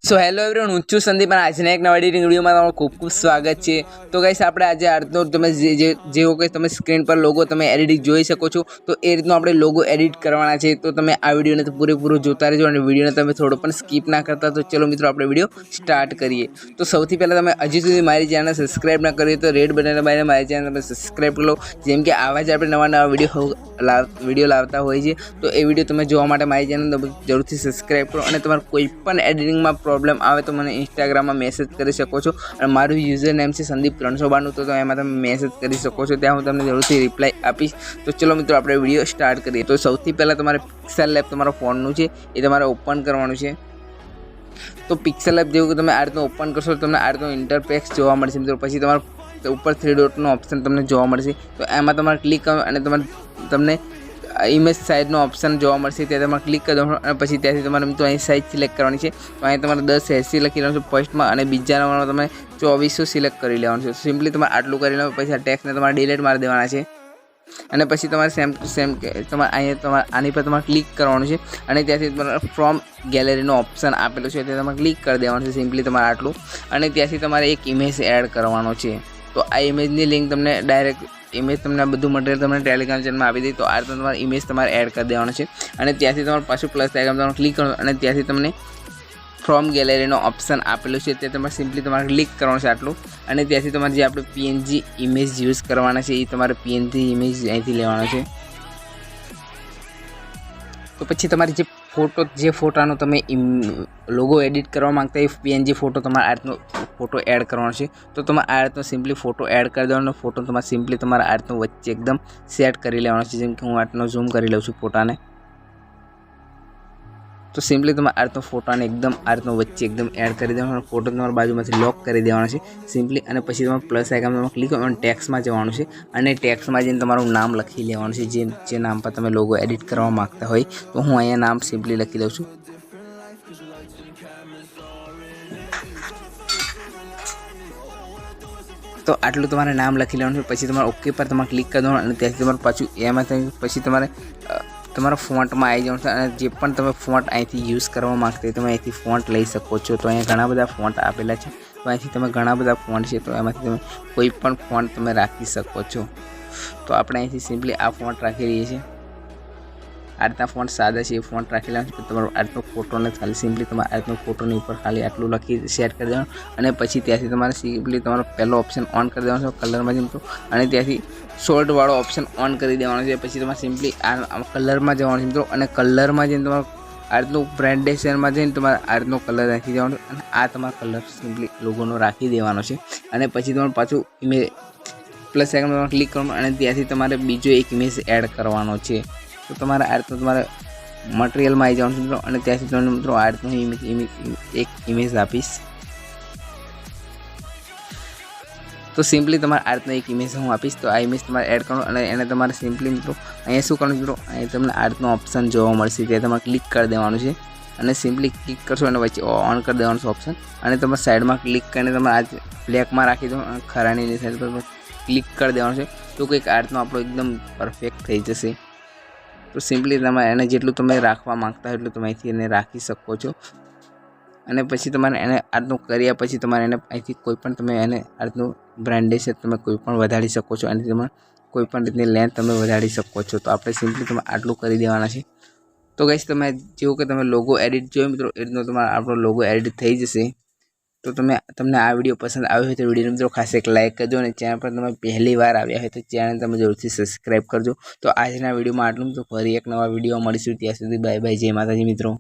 So hello everyone हूँ છું સંદીપ અને આજના એક નવા એડિટિંગ વિડીયોમાં તમારું ખૂબ ખૂબ સ્વાગત છે। તો ગાઈસ આપણે આજે આરનો તમે જેવો કે તમે સ્ક્રીન પર લોગો તમે એડિટ જોઈ શકો છો તો એ રીતનો આપણે લોગો એડિટ કરવાના છે। તો તમે આ વિડીયોને તો પૂરેપૂરો જોતા રહેજો અને વિડીયોને તમે થોડો પણ સ્કીપ ના કરતા। તો ચલો મિત્રો આપણે વિડીયો સ્ટાર્ટ કરીએ। તો સૌથી પહેલાં તમે હજી સુધી મારી ચેનલ સબસ્ક્રાઇબ ના કરી તો રેડ બટન દબાવીને મારી ચેનલ તમે સબસ્ક્રાઇબ કરી લો। જેમ કે આવા જ આપણે નવા નવા વિડીયો લાવતા હોય છે તો એ વિડીયો તમે જોવા માટે મારી ચેનલ જરૂરથી સબસ્ક્રાઇબ કરો। અને તમારે કોઈ પણ એડિટિંગમાં प्रॉब्लम आए तो मैंने इंस्टाग्राम में मैसेज कर सको छो। मारू यूजर नेम से संदीप 392 तो एम तब मैसेज कर सको त्या हूँ तमने जरूर से रिप्लाय आपीश। तो चलो मित्रों अपने विडियो स्टार्ट करिए। तो सौथी पहला तमारे पिक्सेललेब तमारा फोनનું છે એ તમારે ઓપન કરવાનું છે। તો पिक्सेललेब જેવું કે તમે આ રીતનું ઓપન કરશો તો તમને આ રીતનું ઇન્ટરફેસ જોવા મળશે મિત્રો। પછી તમારા ઉપર 3 ડોટનો ઓપ્શન તમને જોવા મળશે તો એમાં તમારે ક્લિક કરો અને તમને इमेज साइज नो ऑप्शन जोवा मळशे त्यां तमारे क्लिक कर दो अने पछी त्याथी तमारे मित्रों अहीं साइज सिलेक्ट करवानी छे। तो अहीं तमारे 1080 लखी लेवानुं छे फर्स्ट में अने बीजा नंबरमां तमे 2400 सिलेक्ट करी लेवानुं छे। सिम्पली तमारे आटलुं करी लो पछी आ टेक्स्ट ने तमारे डिलीट मारी देवाना छे अने पछी तमारे सेम टू सेम तमारे अहीं तमारे आनी पर तमारे क्लिक करवानुं छे अने त्याथी तमारे फ्रॉम गैलरी नो ऑप्शन आपेलो छे ते तमारे क्लिक कर देवानुं छे। सिम्पली तमारे आटलुं अने त्याथी तमारे एक इमेज एड करवानो छे। तो आ इमेजनी लिंक तमने डायरेक्ट इमेज तमने बधुं मटीरियल तमने टेलिग्राम चेनल में आपी दी। तो आ रीते तमारे इमेज तमारे एड कर देवानो छे अने त्याथी तमारे पाछुं प्लस आइकन तमारे क्लिक करो अने त्याथी तमने फ्रॉम गैलरी नो ऑप्शन आपेलो छे ते तमारे सिम्पली तमारे क्लिक करवानुं छे आटलुं अने त्याथी तमारे जे आपणे पीएनजी इमेज यूज करवाना छे ए तमारे पीएनजी इमेज અહીંથી લેવાનો છે। तो पछी तमारे जे फोटानो तमे लोगो एडिट करवा मांगता ए पीएनजी फोटो तमारे आ रीतनो फोटो एड करवानो छे। तो तमारे आ रीतनो सिम्पली फोटो एड कर देवानो। फोटो तमारे सिम्पली तमारे आ रीतनो वच्चे एकदम सेट करी लेवानो छे। जेम के हूँ आटलो झूम करी लઉં છું फोटाने। तो सिम्पली तमारे आ रीतनो फोटाने एकदम आ रीतनो वच्चे एकदम एड करी देवानो। फोटो तमारे बाजुमांथी लॉक करी देवानो छे सिम्पली अने पछी तमारे प्लस आइकन पर क्लिक करो अने टेक्स्टमां जवानुं छे अने टेक्स्टमां जईने तमारुं नाम लखी लेवानुं छे जे नाम पर तमे लोगो एडिट करवा मांगता होय। तो हूँ अहींया नाम सिम्पली लखी लઉં છું। तो आटलू तमारे नाम लखी लेवानुं छे पछी तमारे ओके पर तमारे क्लिक कर दो अने त्याथी तमारे पाछुं एमांथी पछी तमारे तमारा फॉन्ट में आई जाओ अने जे पण तमे फॉन्ट અહીંથી यूज करवा मांगता हो तमे અહીંથી फॉन्ट लई सको छो। तो अहीं घणा बधा फॉन्ट आपेला छे तो અહીંથી तमे घणा बधा फॉन्ट छे तो एमांथी तमे कोई पण फॉन्ट तमे राखी सको छो। तो आपणे અહીંથી सिम्पली आ फॉन्ट राखी रहीए छीए। आ रीतना फॉन्ट सादा छे फॉन्ट राखी लेवानुं छे। तमारो आ रीतनो फोटो ने खाली सिम्पली तमारे आ रीतनो फोटोनी उपर खाली आटलुं लखी सेट कर देवानुं अने पछी त्याथी तमारे सिम्पली तमारो पहेलो ऑप्शन ऑन कर देवानो छे कलर में जमतो अने त्याथी शॉर्ट वाळो ऑप्शन ऑन करी देवानो छे। पछी तमारे सिम्पली आ कलर में जवानुं छे मित्रों अने कलर में जईने तमारे आ रीतनो ब्रांडेशन में जईने तमारे आ रीतनो कलर नाखी देवानो अने आ तमारो कलर सिम्पली लोगोनो राखी देवानो छे अने पछी तमारे पाछुं इमेज प्लस आइकन पर क्लिक करवानुं अने त्याथी तमारे बीजो एक इमेज एड करवानो छे। तो तमारे आ रीतनो तमारे मटीरियल में आई जाओ मित्रों अने त्याथी तमने मित्रों आ रीतनो एक इमेज आपीश। तो सिम्पली तमारे आ रीतना एक इमेज हूँ आपीश। तो आ इमेज तमारे एड करो अने एने तमारे सिम्पली मित्रों अहीं शुं करवानुं मित्रों अहीं तमने आ रीतनो ऑप्शन जोवा मळशे त्यां तमारे क्लिक कर देवानुं छे अने सिम्पली क्लिक करशो अने वच्चे ऑन कर देवानुं छे ऑप्शन अने तमारे साइड में क्लिक करीने तमारे आ ब्लेक में राखी दो अने खरानी साइड पर क्लिक कर देवानुं छे। तो कंईक आ रीतनो आपणो एकदम परफेक्ट थई जशे। तो सिम्पली तमारे एने जेटलुं तमे राखवा मांगता हो एटलुं तमे અહીંથી એને રાખી શકો છો અને પછી તમારે એને આટલું કર્યા પછી તમારે એને અહીંથી કોઈ પણ તમે એને આટલું બ્રાન્ડેશન તમે કોઈ પણ વધારી શકો છો અને તમે કોઈ પણ રીતની લેન્થ તમે વધારી શકો છો। તો આપણે સિમ્પલી તમે આટલું કરી દેવાના છે। તો ગાઈસ તમે જેવું કે તમે લોગો એડિટ જોયો મિત્રો એ રીતનો તમારો આપણો લોગો એડિટ થઈ જશે। तो તમને આ વિડીયો પસંદ આવ્યો હોય તો વિડીયોને મિત્રો ખાસ એક લાઇક કરજો અને ચેનલ પર તમે પહેલી વાર આવ્યા હોય તો ચેનલ તમે જરૂરથી સબસ્ક્રાઇબ કરજો। તો આજના વિડીયોમાં આટલું। તો ફરી એક નવા વિડીયો મળીશું ત્યાં સુધી બાય બાય જય માતાજી મિત્રો।